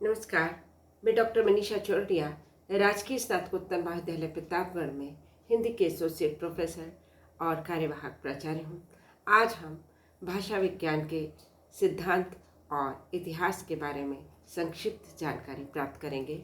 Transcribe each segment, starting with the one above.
नमस्कार। मैं डॉक्टर मनीषा चौरटिया, राजकीय स्नातकोत्तर महाविद्यालय प्रतापगढ़ में हिंदी के एसोसिएट प्रोफेसर और कार्यवाहक प्राचार्य हूँ। आज हम भाषा विज्ञान के सिद्धांत और इतिहास के बारे में संक्षिप्त जानकारी प्राप्त करेंगे।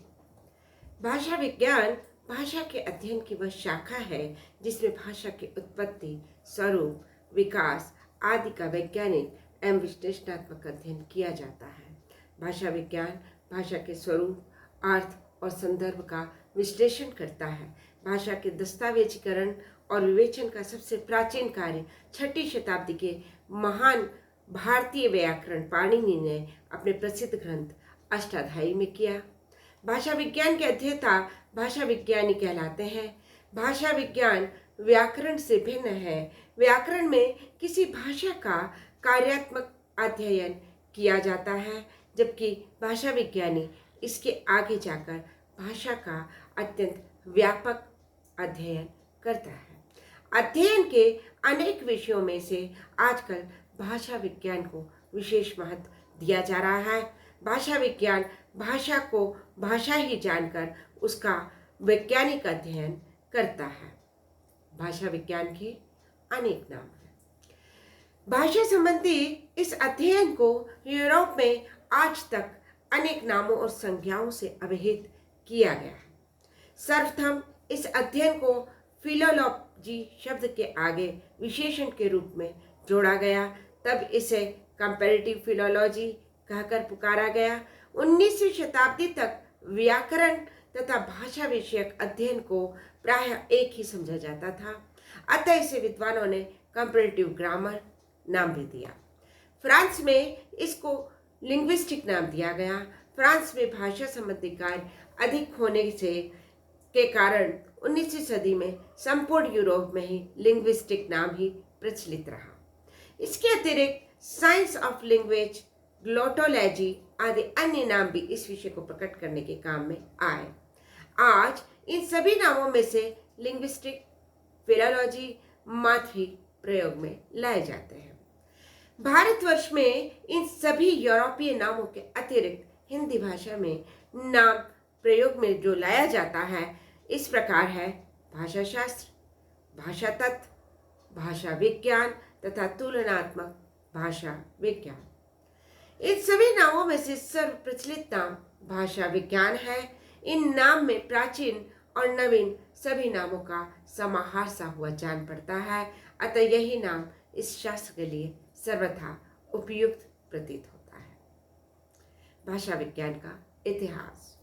भाषा विज्ञान भाषा के अध्ययन की वह शाखा है जिसमें भाषा की उत्पत्ति, स्वरूप, विकास आदि का वैज्ञानिक एवं विश्लेषणात्मक अध्ययन किया जाता है। भाषा विज्ञान भाषा के स्वरूप, अर्थ और संदर्भ का विश्लेषण करता है। भाषा के दस्तावेजीकरण और विवेचन का सबसे प्राचीन कार्य 6वीं शताब्दी के महान भारतीय व्याकरण पाणिनि ने अपने प्रसिद्ध ग्रंथ अष्टाध्यायी में किया। भाषा विज्ञान के अध्येता भाषा विज्ञानी कहलाते हैं। भाषा विज्ञान व्याकरण से भिन्न है। व्याकरण में किसी भाषा का कार्यात्मक अध्ययन किया जाता है, जबकि भाषा विज्ञानी इसके आगे जाकर भाषा का अत्यंत व्यापक अध्ययन करता है। अध्ययन के अनेक विषयों में से आजकल भाषा विज्ञान को विशेष महत्व दिया जा रहा है। भाषा विज्ञान भाषा को भाषा ही जानकर उसका वैज्ञानिक अध्ययन करता है। भाषा विज्ञान के अनेक नाम हैं। भाषा संबंधी इस अध्ययन को यूरोप में आज तक अनेक नामों और संज्ञाओं से अभिहित किया गया है। सर्वप्रथम इस अध्ययन को फिलोलॉजी शब्द के आगे विशेषण के रूप में जोड़ा गया, तब इसे कंपैरेटिव फिलोलॉजी कहकर पुकारा गया। 19वीं शताब्दी तक व्याकरण तथा भाषा विषयक अध्ययन को प्रायः एक ही समझा जाता था, अतः इसे विद्वानों ने कंपैरेटिव ग्रामर नाम भी दिया। फ्रांस में इसको लिंग्विस्टिक नाम दिया गया। फ्रांस में भाषा संबंधी कार्य अधिक होने से के कारण 19वीं सदी में संपूर्ण यूरोप में ही लिंग्विस्टिक नाम ही प्रचलित रहा। इसके अतिरिक्त साइंस ऑफ लैंग्वेज, ग्लोटोलॉजी आदि अन्य नाम भी इस विषय को प्रकट करने के काम में आए। आज इन सभी नामों में से लिंग्विस्टिक, फिलोलॉजी मात्र ही प्रयोग में लाए जाते हैं। भारतवर्ष में इन सभी यूरोपीय नामों के अतिरिक्त हिंदी भाषा में नाम प्रयोग में जो लाया जाता है इस प्रकार है: भाषा शास्त्र, भाषा तत्व, भाषा विज्ञान तथा तुलनात्मक भाषा विज्ञान। इन सभी नामों में से सर्वप्रचलित नाम भाषा विज्ञान है। इन नाम में प्राचीन और नवीन सभी नामों का समाहार सा हुआ जान पड़ता है, अतः यही नाम इस शास्त्र के लिए सर्वथा उपयुक्त प्रतीत होता है। भाषा विज्ञान का इतिहास।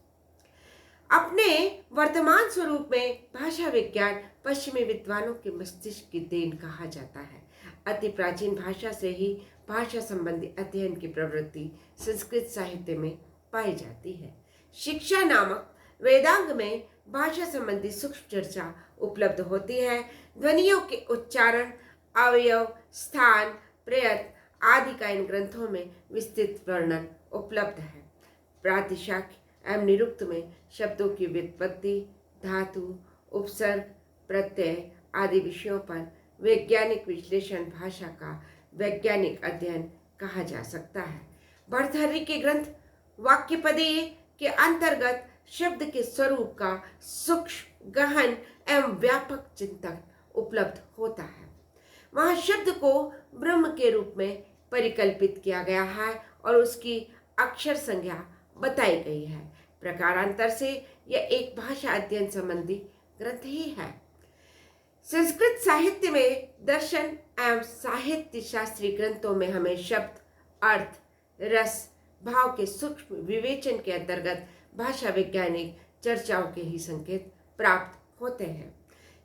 अपने वर्तमान स्वरूप में भाषा विज्ञान पश्चिमी विद्वानों के मस्तिष्क की देन कहा जाता है। अति प्राचीन भाषा से ही भाषा संबंधी अध्ययन की प्रवृत्ति संस्कृत साहित्य में पाई जाती है। शिक्षा नामक वेदांग में भाषा संबंधी सूक्ष्म चर्चा उपलब्ध होती है। ध्वनियों के उच्चारण, अवयव, स्थान, प्रयत्न आदि का इन ग्रंथों में विस्तृत वर्णन उपलब्ध है। प्रातिशाख्य एवं निरुक्त में शब्दों की व्युत्पत्ति, धातु, उपसर्ग, प्रत्यय आदि विषयों पर वैज्ञानिक विश्लेषण भाषा का वैज्ञानिक अध्ययन कहा जा सकता है। भर्तृहरि के ग्रंथ वाक्यपदीय के अंतर्गत शब्द के स्वरूप का सूक्ष्म, गहन एवं व्यापक चिंतन उपलब्ध होता है। वहाँ शब्द को ब्रह्म के रूप में परिकल्पित किया गया है और उसकी अक्षर संज्ञा बताई गई है। प्रकारांतर से यह एक भाषा अध्ययन संबंधी ग्रंथ ही है। संस्कृत साहित्य में दर्शन एवं साहित्य शास्त्रीय ग्रंथों में हमें शब्द, अर्थ, रस, भाव के सूक्ष्म विवेचन के अंतर्गत भाषा वैज्ञानिक चर्चाओं के ही संकेत प्राप्त होते हैं।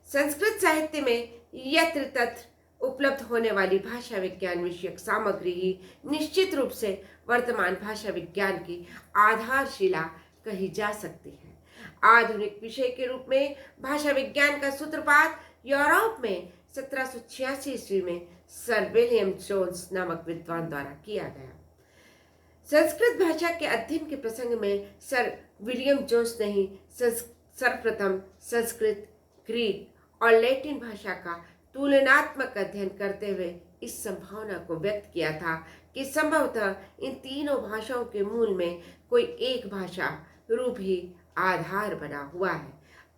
संस्कृत साहित्य में यत्र तत्र उपलब्ध होने वाली भाषा विज्ञान विषयक सामग्री ही निश्चित रूप से वर्तमान भाषा विज्ञान की आधारशिला कही जा सकती है। आधुनिक विषय के रूप में भाषा विज्ञान का सूत्रपात यूरोप में 1786 ईस्वी में सर विलियम जोन्स नामक विद्वान द्वारा किया गया। संस्कृत भाषा के अध्ययन के प्रसंग में सर विलियम जोन्स ने ही सर्वप्रथम संस्कृत, ग्रीक और लैटिन भाषा का तुलनात्मक अध्ययन करते हुए इस संभावना को व्यक्त किया था कि संभवतः इन तीनों भाषाओं के मूल में कोई एक भाषा रूप ही आधार बना हुआ है।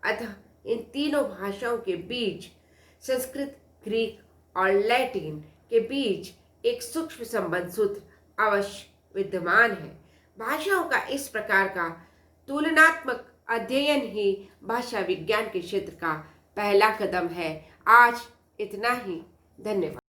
अतः इन तीनों भाषाओं के बीच, संस्कृत, ग्रीक और लैटिन के बीच एक सूक्ष्म संबंध सूत्र अवश्य विद्यमान है। भाषाओं का इस प्रकार का तुलनात्मक अध्ययन ही भाषा विज्ञान के क्षेत्र का पहला कदम है। आज इतना ही। धन्यवाद।